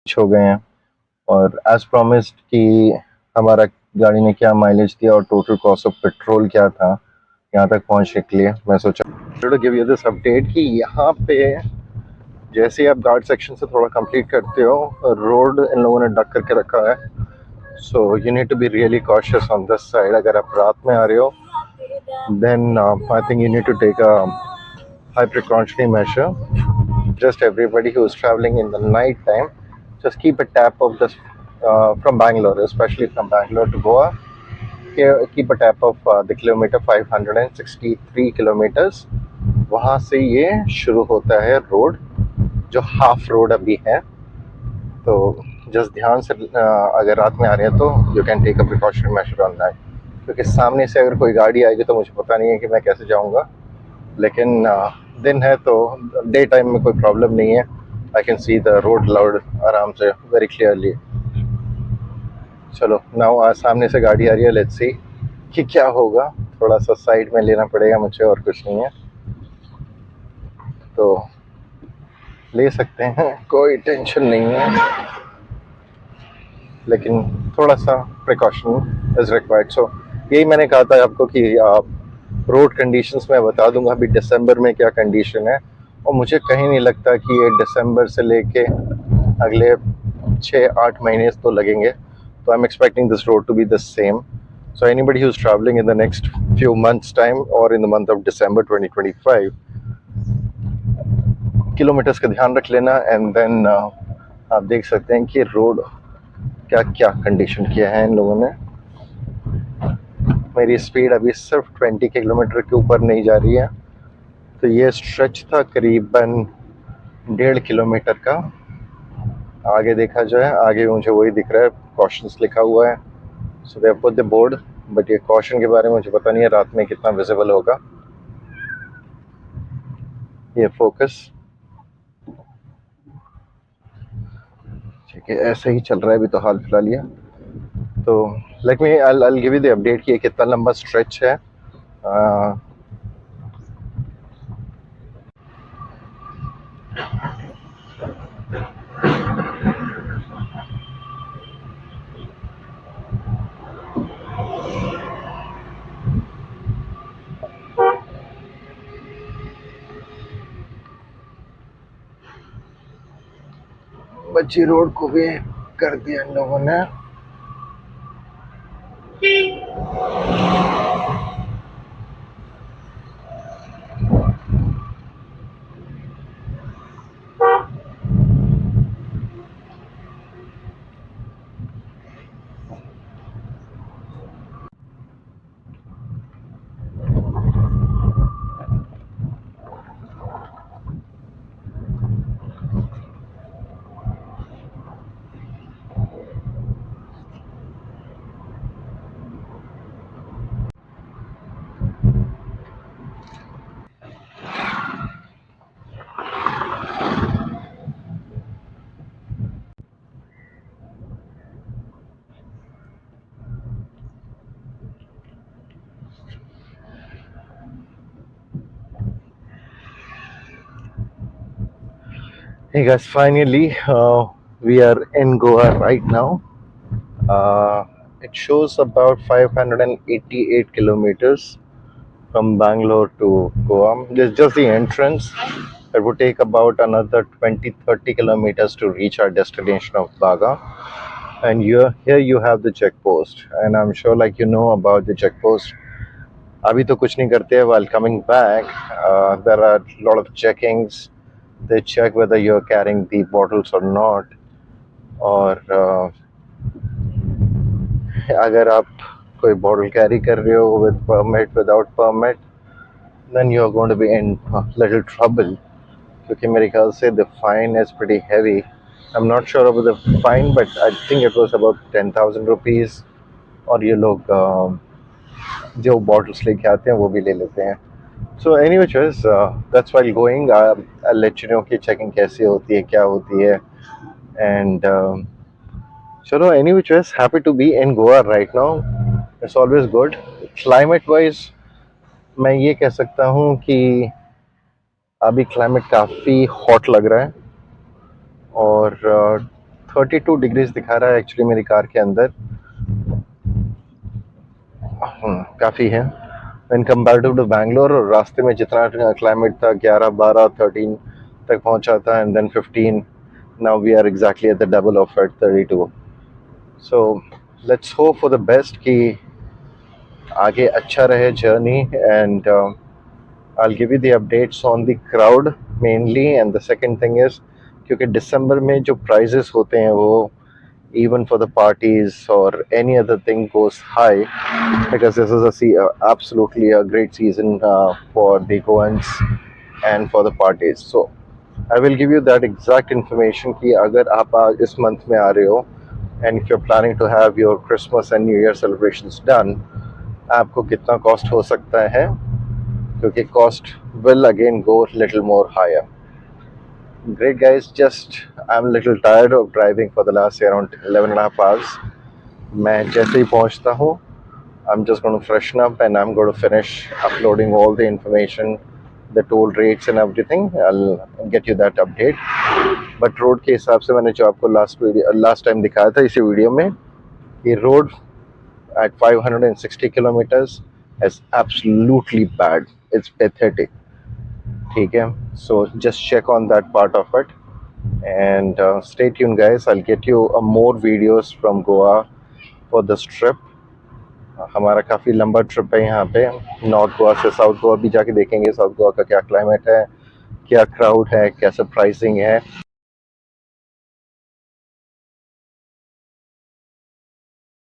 हो गए हैं और एज प्रॉमिस्ड कि हमारा गाड़ी ने क्या माइलेज दिया और टोटल कॉस्ट ऑफ पेट्रोल क्या था यहाँ तक पहुँचने के लिए। मैं सोचा to give you this update कि यहाँ पे जैसे ही आप घाट सेक्शन से थोड़ा कंप्लीट करते हो रोड इन लोगों ने डक करके रखा है। So you need to be really cautious on this side. अगर आप रात में आ रहे हो then I think you need to take a high precautionary measure. Just everybody who is traveling in the night time, just keep a tap of this from Bangalore, especially from Bangalore to Goa. Keep a tap of the kilometer 563 kilometers. वहाँ से ये शुरू होता है road, जो half road अभी है। तो जस्ट ध्यान से अगर रात में आ रहे हैं तो you can take a precautionary measure on that, क्योंकि सामने से अगर कोई गाड़ी आएगी तो मुझे पता नहीं है कि मैं कैसे जाऊँगा। लेकिन दिन है तो डे टाइम में कोई प्रॉब्लम नहीं है। I can see the road loud आराम से वेरी क्लियरली। चलो नाउ सामने से गाड़ी आ रही है, लेट्स सी कि क्या होगा। थोड़ा सा साइड में लेना पड़ेगा मुझे, और कुछ नहीं है तो ले सकते हैं, कोई टेंशन नहीं है, लेकिन थोड़ा सा प्रिकॉशन इज़ रिक्वायर्ड। सो यही मैंने कहा था आपको कि रोड कंडीशंस मैं बता दूंगा अभी दिसंबर में क्या कंडीशन है। और मुझे कहीं नहीं लगता कि ये दिसंबर से लेके अगले 6-8 महीने तो लगेंगे। तो I am expecting this road to be the same. So anybody who's traveling in the next few months time or in the month of December 2025, kilometres का ध्यान रख लेना। एंड देन आप देख सकते हैं कि रोड क्या क्या कंडीशन किया है इन लोगों ने। मेरी स्पीड अभी सिर्फ 20 किलोमीटर के ऊपर नहीं जा रही है। तो ये स्ट्रेच था करीबन 1.5 किलोमीटर का। आगे देखा जाए, आगे मुझे वही दिख रहा है, कॉशंस लिखा हुआ है। So they put the board, but ये कॉशन के बारे में मुझे पता नहीं है रात में कितना विजिबल होगा। ये फोकस ठीक है, ऐसे ही चल रहा है अभी तो हाल फिलहाल ये। तो let me I give you the update कि ये कितना लंबा स्ट्रेच है। बच्ची रोड को भी कर दिया इन लोगों ने। Hey guys, finally we are in Goa right now. It shows about 588 kilometers from Bangalore to Goa. This is just the entrance. It would take about another 20-30 kilometers to reach our destination of Baga. And here you have the check post, and I'm sure like you know about the check post. अभी तो कुछ नहीं करते। While coming back, there are a lot of checkings. They check whether you're carrying the bottles or not. और अगर आप कोई bottle carry कर रहे हो with permit, without permit, then you're going to be in little trouble, क्योंकि मेरे ख्याल से the fine is pretty heavy. I'm not sure about the fine, but I think it was about 10,000 rupees. और ये लोग जो बॉटल्स लेके आते हैं वो भी ले लेते हैं। So anyways, that's while going. I'll let you know कि checking कैसे होती है, क्या होती है, and चलो anyways, happy to be in Goa right now. It's always good. Climate wise, मैं ये कह सकता हूँ कि अभी क्लाइमेट काफ़ी हॉट लग रहा है और 32 डिग्रीज दिखा रहा है एक्चुअली मेरी कार के अंदर। काफ़ी है इन कंपेरेटिव टू बैंगलोर। और रास्ते में जितना क्लाइमेट था 11, 12, 13 तक पहुंचा था and then 15। Now we are exactly at the double of it, 32। So let's hope for the best कि आगे अच्छा रहे journey. And I'll give you the updates on the crowd mainly, and the second thing is क्योंकि दिसंबर में जो prices होते हैं वो even for the parties or any other thing goes high, because this is absolutely a great season for the Goans and for the parties. So I will give you that exact information कि अगर आप इस month में आ रहे हो and if you're planning to have your Christmas and New Year celebrations done, आपको कितना cost हो सकता है, क्योंकि cost will again go little more higher. Great guys, just I'm a little tired of driving for the last around 11.5 hours. मैं जैसे ही पहुंचता हूँ I'm just going to freshen up and I'm going to finish uploading all the information, the toll rates and everything. I'll get you that update. But road के हिसाब से मैंने जो आपको last time दिखाया था इसी वीडियो में, ये road at 560 kilometers is absolutely bad. It's pathetic. ठीक है, so just check on that part of it and stay tuned guys. I'll get you more videos from Goa for this trip. हमारा काफ़ी लंबा trip है यहाँ पे, north Goa से south Goa भी जाके देखेंगे साउथ गोवा का क्या क्लाइमेट है, क्या क्राउड है, कैसा प्राइसिंग है।